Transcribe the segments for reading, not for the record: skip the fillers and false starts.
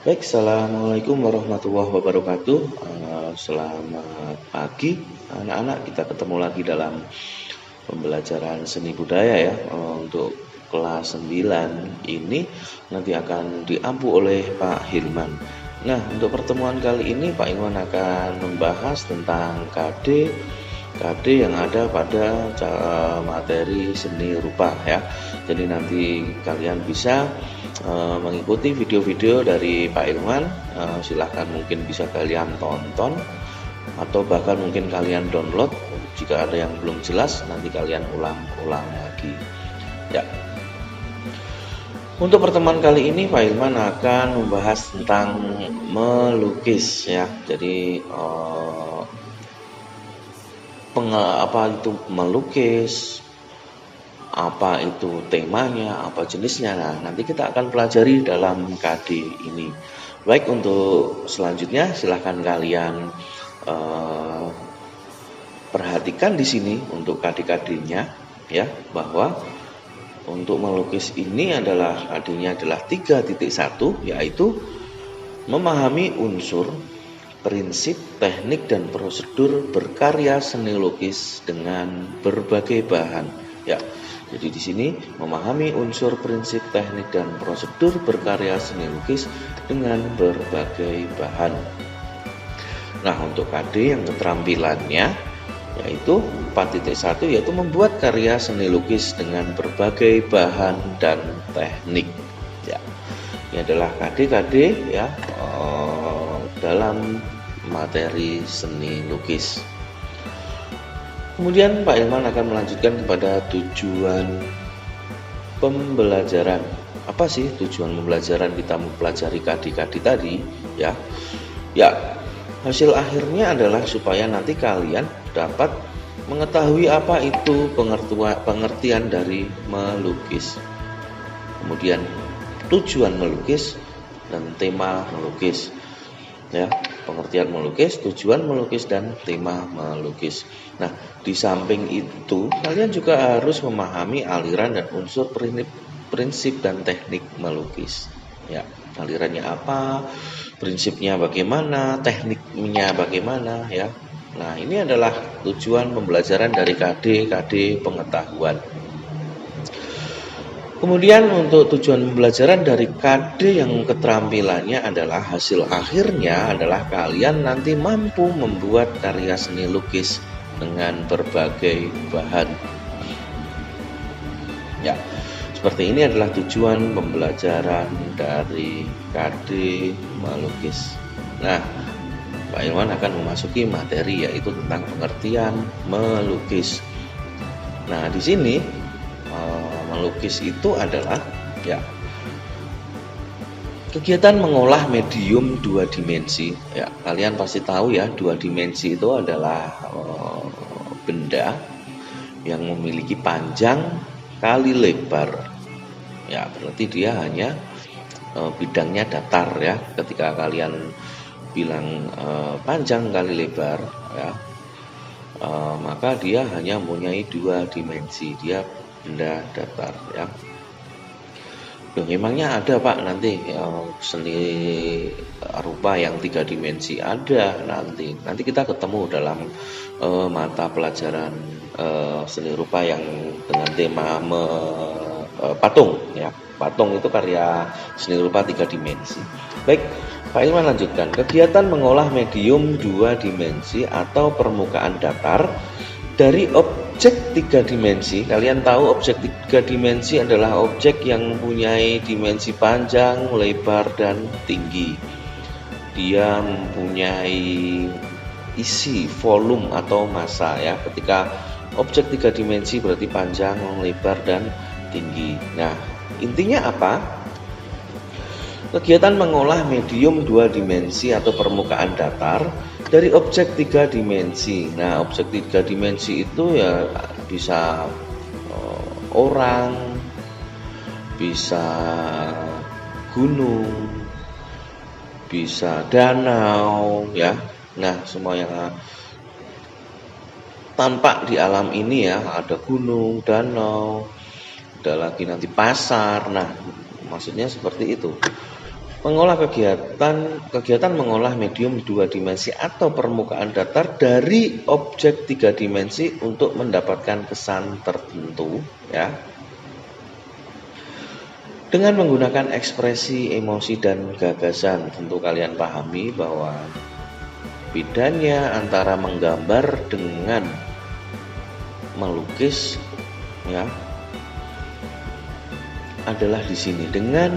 Baik, assalamualaikum warahmatullahi wabarakatuh. Selamat pagi, anak-anak. Kita ketemu lagi dalam pembelajaran seni budaya ya. Untuk kelas 9 ini nanti akan diampu oleh Pak Hilman. Nah, untuk pertemuan kali ini Pak Hilman akan membahas tentang KD yang ada pada materi seni rupa ya. Jadi nanti kalian bisa mengikuti video-video dari Pak Ilman. Silahkan, mungkin bisa kalian tonton atau bahkan mungkin kalian download. Jika ada yang belum jelas, nanti kalian ulang-ulang lagi ya. Untuk pertemuan kali ini Pak Ilman akan membahas tentang melukis ya. Jadi apa itu melukis, apa itu temanya, apa jenisnya. Nah, nanti kita akan pelajari dalam KD ini. Baik, untuk selanjutnya silahkan kalian perhatikan di sini untuk KD-KD-nya ya, bahwa untuk melukis ini adalah KD-nya adalah 3.1, yaitu memahami unsur, prinsip, teknik, dan prosedur berkarya seni lukis dengan berbagai bahan. Ya, jadi di sini memahami unsur, prinsip, teknik, dan prosedur berkarya seni lukis dengan berbagai bahan. Nah, untuk KD yang keterampilannya yaitu 4.1, yaitu membuat karya seni lukis dengan berbagai bahan dan teknik. Ya, ini adalah KD-KD ya dalam materi seni lukis. Kemudian Pak Ilman akan melanjutkan kepada tujuan pembelajaran. Apa sih tujuan pembelajaran kita mempelajari KD-KD tadi ya? Ya, hasil akhirnya adalah supaya nanti kalian dapat mengetahui apa itu pengertian dari melukis. Kemudian tujuan melukis dan tema melukis. Ya, pengertian melukis, tujuan melukis, dan tema melukis. Nah, di samping itu kalian juga harus memahami aliran dan unsur prinsip dan teknik melukis. Ya, alirannya apa, prinsipnya bagaimana, tekniknya bagaimana ya. Nah, ini adalah tujuan pembelajaran dari KD pengetahuan. Kemudian untuk tujuan pembelajaran dari KD yang keterampilannya adalah hasil akhirnya adalah kalian nanti mampu membuat karya seni lukis dengan berbagai bahan. Ya, seperti ini adalah tujuan pembelajaran dari KD melukis. Nah, Pak Ilman akan memasuki materi yaitu tentang pengertian melukis. Nah, di sini melukis itu adalah ya kegiatan mengolah medium dua dimensi. Ya, kalian pasti tahu ya, dua dimensi itu adalah benda yang memiliki panjang kali lebar. Ya, berarti dia hanya bidangnya datar ya. Ketika kalian bilang panjang kali lebar ya, maka dia hanya mempunyai dua dimensi, dia benda datar ya. Loh, memangnya ada Pak nanti seni rupa yang 3 dimensi? Ada nanti kita ketemu dalam mata pelajaran seni rupa yang dengan tema patung ya. Patung itu karya seni rupa 3 dimensi. Baik, Pak Ilman lanjutkan. Kegiatan mengolah medium 2 dimensi atau permukaan datar dari objek 3 dimensi. Kalian tahu objek 3 dimensi adalah objek yang mempunyai dimensi panjang, lebar, dan tinggi. Dia mempunyai isi, volume atau massa ya. Ketika objek 3 dimensi berarti panjang, lebar, dan tinggi. Nah, intinya apa? Kegiatan mengolah medium 2 dimensi atau permukaan datar dari objek 3 dimensi. Nah, objek 3 dimensi itu ya bisa orang, bisa gunung, bisa danau ya. Nah, semua yang tampak di alam ini ya, ada gunung, danau, ada lagi nanti pasar. Nah, maksudnya seperti itu. Mengolah kegiatan mengolah medium dua dimensi atau permukaan datar dari objek tiga dimensi untuk mendapatkan kesan tertentu, ya. Dengan menggunakan ekspresi, emosi, dan gagasan. Tentu kalian pahami bahwa bedanya antara menggambar dengan melukis, ya, adalah di sini. Dengan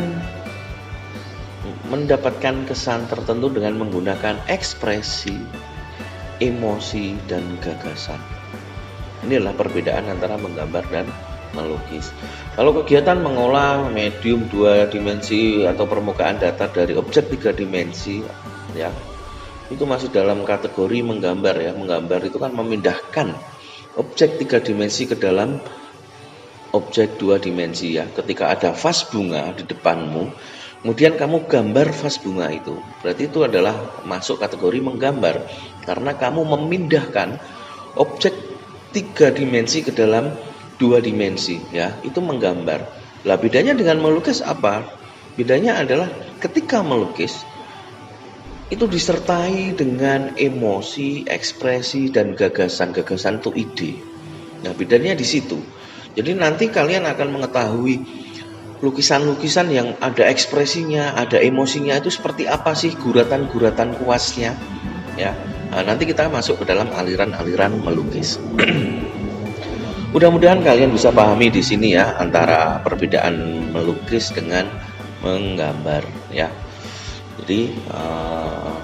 mendapatkan kesan tertentu dengan menggunakan ekspresi, emosi, dan gagasan. Ini adalah perbedaan antara menggambar dan melukis. Kalau kegiatan mengolah medium dua dimensi atau permukaan datar dari objek tiga dimensi, ya, itu masih dalam kategori menggambar, ya. Menggambar itu kan memindahkan objek tiga dimensi ke dalam objek dua dimensi, ya. Ketika ada vas bunga di depanmu, kemudian kamu gambar vas bunga itu, berarti itu adalah masuk kategori menggambar, karena kamu memindahkan objek tiga dimensi ke dalam dua dimensi, ya, itu menggambar. Lah bedanya dengan melukis apa? Bedanya adalah ketika melukis itu disertai dengan emosi, ekspresi, dan gagasan. Gagasan itu ide. Nah, bedanya di situ. Jadi nanti kalian akan mengetahui lukisan-lukisan yang ada ekspresinya, ada emosinya itu seperti apa sih, guratan-guratan kuasnya, ya. Nah, nanti kita masuk ke dalam aliran-aliran melukis. Mudah-mudahan kalian bisa pahami di sini, ya, antara perbedaan melukis dengan menggambar, ya. Jadi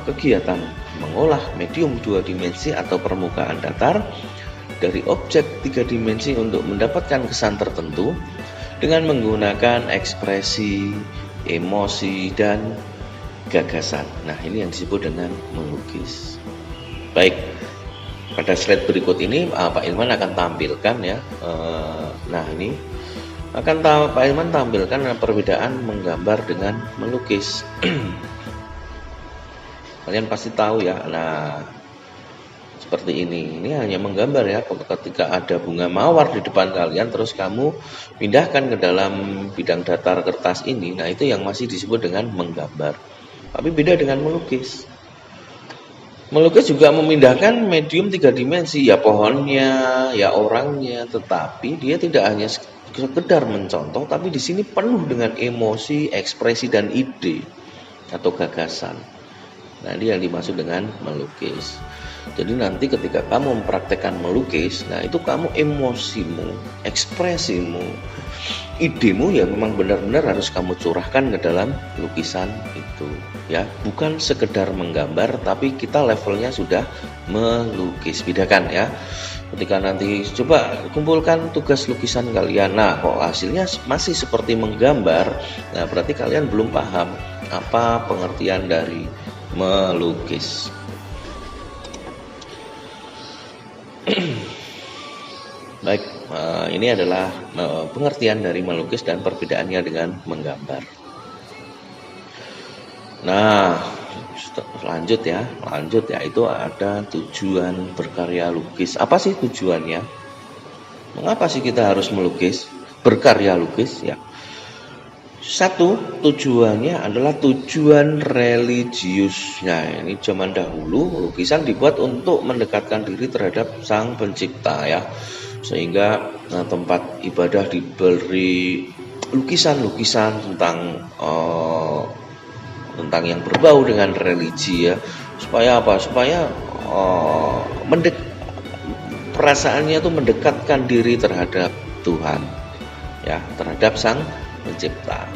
kegiatan mengolah medium dua dimensi atau permukaan datar dari objek tiga dimensi untuk mendapatkan kesan tertentu dengan menggunakan ekspresi, emosi, dan gagasan. Nah, ini yang disebut dengan melukis. Baik, pada slide berikut ini Pak Ilman akan tampilkan, ya. Nah, ini akan Pak Ilman tampilkan perbedaan menggambar dengan melukis. Kalian pasti tahu, ya. Nah, seperti ini hanya menggambar, ya. Ketika ada bunga mawar di depan kalian, terus kamu pindahkan ke dalam bidang datar kertas ini, nah itu yang masih disebut dengan menggambar. Tapi beda dengan melukis. Melukis juga memindahkan medium tiga dimensi, ya, pohonnya, ya, orangnya, tetapi dia tidak hanya sekedar mencontoh, tapi di sini penuh dengan emosi, ekspresi, dan ide atau gagasan. Nah, ini yang dimaksud dengan melukis. Jadi nanti ketika kamu mempraktekkan melukis, nah itu kamu emosimu, ekspresimu, idemu ya memang benar-benar harus kamu curahkan ke dalam lukisan itu, ya. Bukan sekedar menggambar, tapi kita levelnya sudah melukis. Bedakan, ya. Ketika nanti coba kumpulkan tugas lukisan kalian, nah kok hasilnya masih seperti menggambar, nah berarti kalian belum paham apa pengertian dari melukis. Baik, ini adalah pengertian dari melukis dan perbedaannya dengan menggambar. Nah, lanjut ya, itu ada tujuan berkarya lukis. Apa sih tujuannya? Mengapa sih kita harus melukis, berkarya lukis? Ya, satu, tujuannya adalah tujuan religius. Nah, ini zaman dahulu lukisan dibuat untuk mendekatkan diri terhadap Sang Pencipta, ya. Sehingga tempat ibadah diberi lukisan-lukisan tentang yang berbau dengan religi, ya. Supaya apa? Supaya perasaannya itu mendekatkan diri terhadap Tuhan, ya, terhadap Sang Pencipta.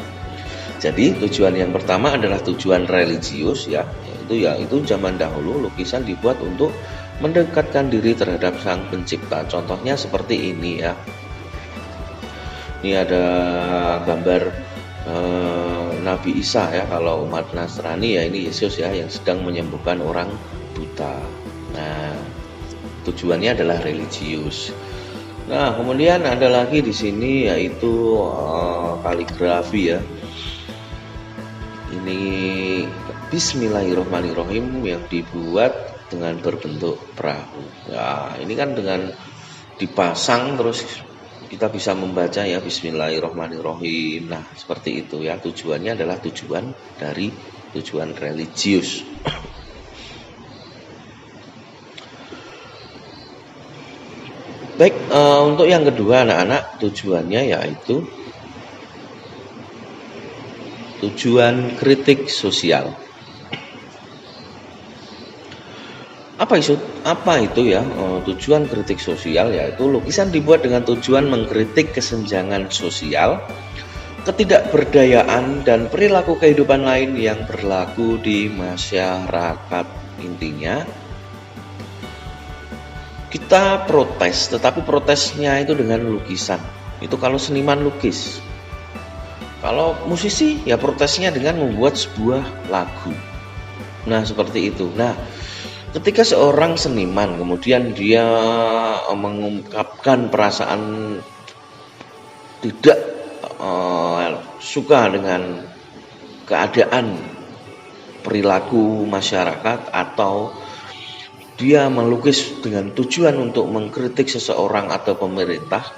Jadi tujuan yang pertama adalah tujuan religius, ya. Itu zaman dahulu lukisan dibuat untuk mendekatkan diri terhadap Sang Pencipta. Contohnya seperti ini, ya. Ini ada gambar Nabi Isa, ya. Kalau umat Nasrani, ya, ini Yesus, ya, yang sedang menyembuhkan orang buta. Nah, tujuannya adalah religius. Nah, kemudian ada lagi di sini yaitu kaligrafi, ya. Ini Bismillahirrahmanirrahim yang dibuat dengan berbentuk perahu. Nah, ini kan dengan dipasang terus kita bisa membaca ya Bismillahirrahmanirrahim. Nah, seperti itu ya. Tujuannya adalah tujuan religius. Baik, untuk yang kedua anak-anak, tujuannya yaitu tujuan kritik sosial. Apa itu ya? Tujuan kritik sosial yaitu lukisan dibuat dengan tujuan mengkritik kesenjangan sosial, ketidakberdayaan dan perilaku kehidupan lain yang berlaku di masyarakat. Intinya kita protes, tetapi protesnya itu dengan lukisan. Itu kalau seniman lukis. Kalau musisi ya protesnya dengan membuat sebuah lagu. Nah, seperti itu. Nah, ketika seorang seniman kemudian dia mengungkapkan perasaan tidak suka dengan keadaan perilaku masyarakat, atau dia melukis dengan tujuan untuk mengkritik seseorang atau pemerintah,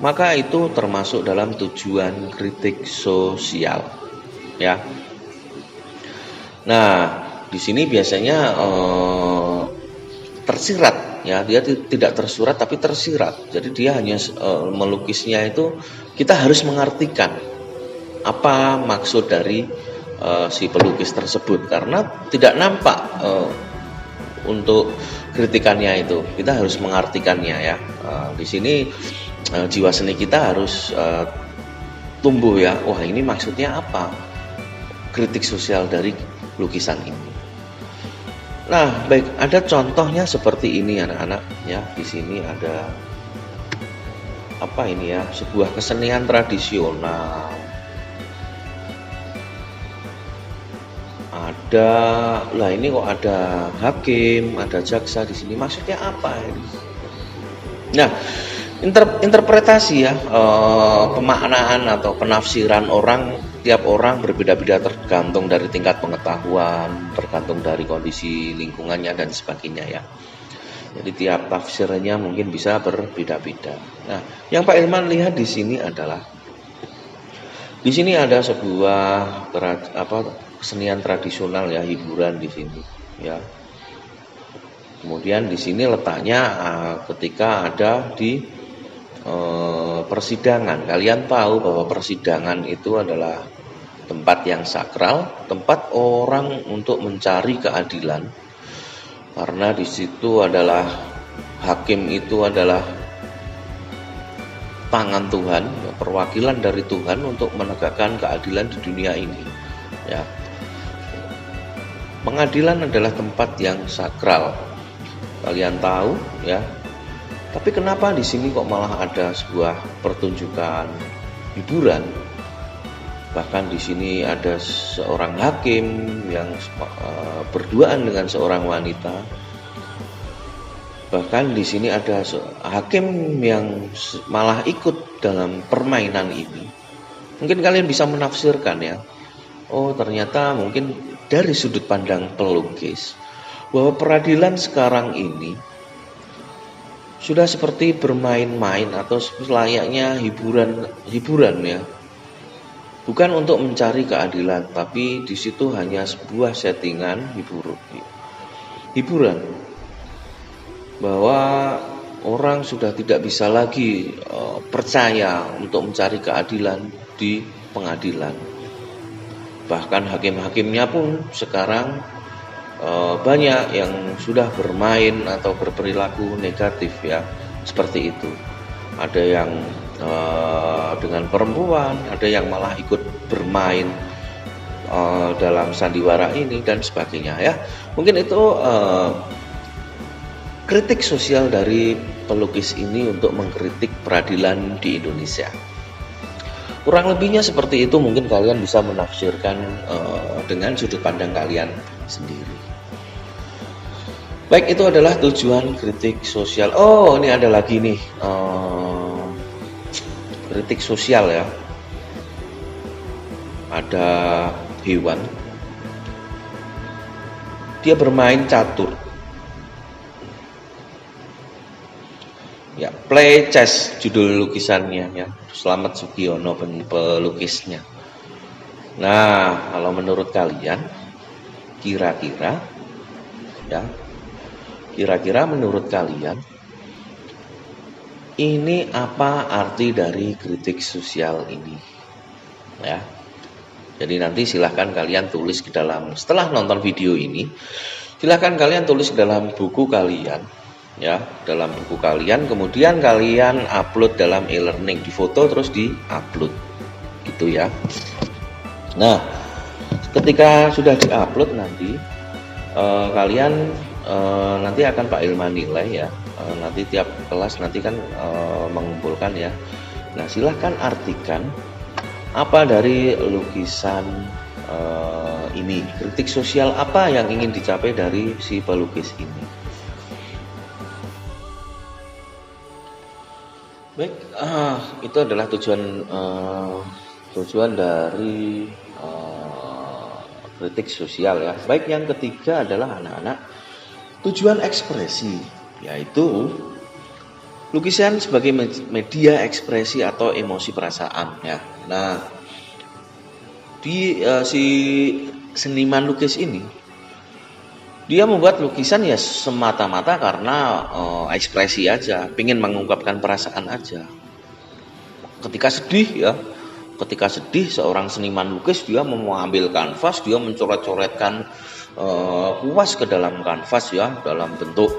maka itu termasuk dalam tujuan kritik sosial, ya. Nah, di sini biasanya tersirat, ya, dia tidak tersurat tapi tersirat. Jadi dia hanya melukisnya itu kita harus mengartikan apa maksud dari si pelukis tersebut, karena tidak nampak untuk kritikannya itu. Kita harus mengartikannya ya. Di sini jiwa seni kita harus tumbuh ya. Wah, ini maksudnya apa? Kritik sosial dari lukisan ini. Nah, baik, ada contohnya seperti ini anak-anak ya. Di sini ada apa ini ya? Sebuah kesenian tradisional. Lah ini kok ada hakim, ada jaksa di sini. Maksudnya apa ini? Nah, interpretasi ya, pemaknaan atau penafsiran tiap orang berbeda-beda, tergantung dari tingkat pengetahuan, tergantung dari kondisi lingkungannya dan sebagainya ya. Jadi tiap tafsirnya mungkin bisa berbeda-beda. Nah, yang Pak Ilman lihat di sini adalah di sini ada sebuah kesenian tradisional ya, hiburan di sini ya. Kemudian di sini letaknya ketika ada di persidangan. Kalian tahu bahwa persidangan itu adalah tempat yang sakral, tempat orang untuk mencari keadilan. Karena di situ adalah hakim itu adalah tangan Tuhan, perwakilan dari Tuhan untuk menegakkan keadilan di dunia ini. Ya. Pengadilan adalah tempat yang sakral. Kalian tahu ya. Tapi kenapa di sini kok malah ada sebuah pertunjukan hiburan? Bahkan di sini ada seorang hakim yang berduaan dengan seorang wanita. Bahkan di sini ada hakim yang malah ikut dalam permainan ini. Mungkin kalian bisa menafsirkan ya. Oh, ternyata mungkin dari sudut pandang pelukis bahwa peradilan sekarang ini sudah seperti bermain-main atau layaknya hiburan ya. Bukan untuk mencari keadilan, tapi di situ hanya sebuah settingan hiburan. Bahwa orang sudah tidak bisa lagi percaya untuk mencari keadilan di pengadilan. Bahkan hakim-hakimnya pun sekarang banyak yang sudah bermain atau berperilaku negatif ya, seperti itu. Ada yang dengan perempuan, ada yang malah ikut bermain dalam sandiwara ini dan sebagainya ya. Mungkin itu kritik sosial dari pelukis ini untuk mengkritik peradilan di Indonesia. Kurang lebihnya seperti itu, mungkin kalian bisa menafsirkan dengan sudut pandang kalian sendiri. Baik, itu adalah tujuan kritik sosial. Oh, ini ada lagi nih kritik sosial ya. Ada hewan, dia bermain catur. Ya, Play Chess judul lukisannya ya. Selamat Sugiono pelukisnya. Nah, kalau menurut kalian kira-kira ya, kira-kira menurut kalian ini apa arti dari kritik sosial ini? Ya. Jadi nanti silahkan kalian tulis di dalam, setelah nonton video ini, silahkan kalian tulis di dalam buku kalian, ya, dalam buku kalian, kemudian kalian upload dalam e-learning, difoto terus di-upload, gitu ya. Nah, ketika sudah di-upload nanti, kalian nanti akan Pak Ilman nilai ya, nanti tiap kelas nanti kan mengumpulkan ya. Nah, silahkan artikan apa dari lukisan ini, kritik sosial apa yang ingin dicapai dari si pelukis ini. Baik, itu adalah tujuan dari kritik sosial ya. Baik, yang ketiga adalah anak-anak tujuan ekspresi, yaitu lukisan sebagai media ekspresi atau emosi perasaan ya. Nah, si seniman lukis ini dia membuat lukisan ya semata-mata karena ekspresi aja, pengen mengungkapkan perasaan aja. Ketika sedih seorang seniman lukis dia mengambil kanvas, dia mencoret-coretkan kuas ke dalam kanvas ya, dalam bentuk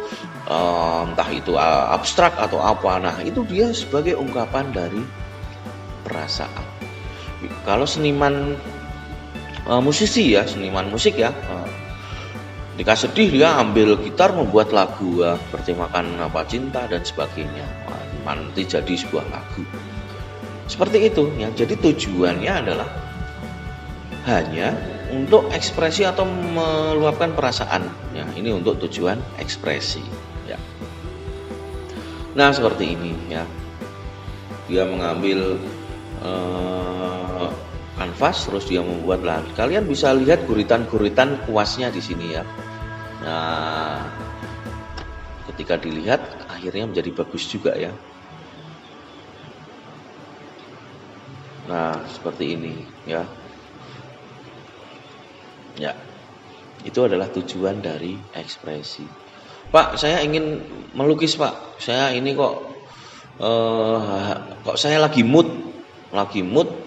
entah itu abstrak atau apa. Nah, itu dia sebagai ungkapan dari perasaan. Kalau seniman musisi ya, seniman musik ya, ketika sedih dia ambil gitar membuat lagu ya, bertemakan cinta dan sebagainya. Nanti jadi sebuah lagu. Seperti itu ya. Jadi tujuannya adalah hanya untuk ekspresi atau meluapkan perasaan ya, ini untuk tujuan ekspresi ya. Nah, seperti ini ya, dia mengambil kanvas terus dia membuat lahan. Kalian bisa lihat guritan-guritan kuasnya di sini ya. Nah, ketika dilihat akhirnya menjadi bagus juga ya. Nah, seperti ini ya. Ya, itu adalah tujuan dari ekspresi. Pak, saya ingin melukis Pak. Saya ini kok saya lagi mood,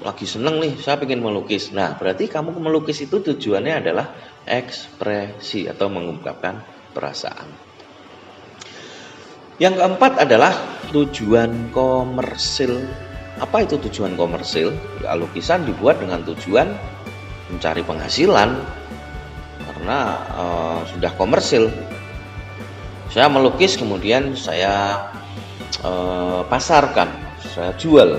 lagi seneng nih. Saya ingin melukis. Nah, berarti kamu melukis itu tujuannya adalah ekspresi atau mengungkapkan perasaan. Yang keempat adalah tujuan komersil. Apa itu tujuan komersil? Ya, lukisan dibuat dengan tujuan mencari penghasilan. Karena sudah komersil. Saya melukis kemudian saya pasarkan, saya jual.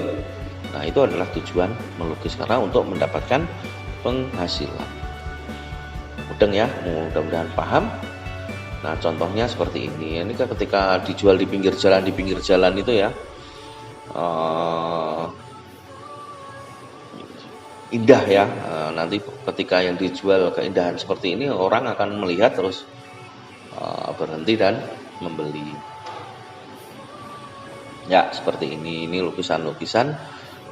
Nah, itu adalah tujuan melukis karena untuk mendapatkan penghasilan. Mudeng ya, mudah-mudahan paham. Nah, contohnya seperti ini. Ini ketika dijual di pinggir jalan itu ya, indah ya. Nanti ketika yang dijual keindahan seperti ini, orang akan melihat terus berhenti dan membeli. Ya, seperti ini. Ini lukisan-lukisan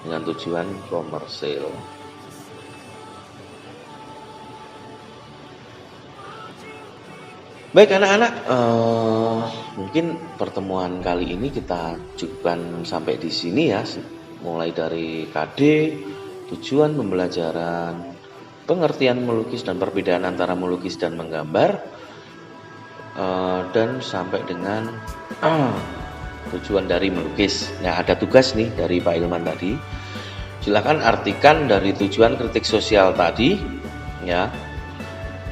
dengan tujuan komersil. Baik anak-anak, mungkin pertemuan kali ini kita cukupkan sampai di sini ya. Mulai dari KD, tujuan pembelajaran, pengertian melukis dan perbedaan antara melukis dan menggambar, dan sampai dengan tujuan dari melukis. Nah, ada tugas nih dari Pak Ilman tadi. Silakan artikan dari tujuan kritik sosial tadi ya.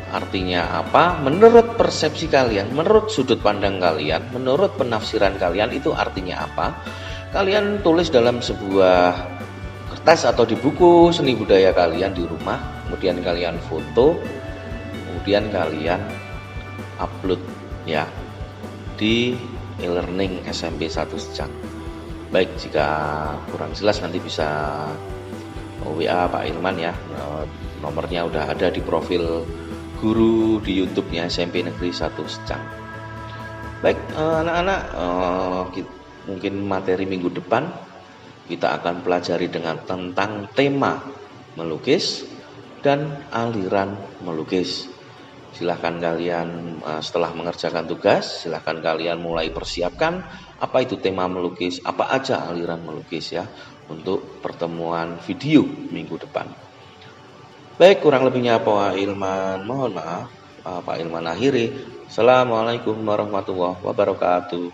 Artinya apa? Menurut persepsi kalian, menurut sudut pandang kalian, menurut penafsiran kalian itu artinya apa? Kalian tulis dalam sebuah kertas atau di buku seni budaya kalian di rumah, kemudian kalian foto, kemudian kalian upload ya di e-learning SMP 1 Secang. Baik, jika kurang jelas nanti bisa WA Pak Ilman ya. Nomornya udah ada di profil guru di YouTube-nya SMP Negeri 1 Secang. Baik, anak-anak, mungkin materi minggu depan kita akan pelajari tentang tema melukis dan aliran melukis. Silahkan kalian setelah mengerjakan tugas, silahkan kalian mulai persiapkan apa itu tema melukis, apa aja aliran melukis ya, untuk pertemuan video minggu depan. Baik, kurang lebihnya Pak Ilman, mohon maaf. Pak Ilman akhiri. Assalamualaikum warahmatullahi wabarakatuh.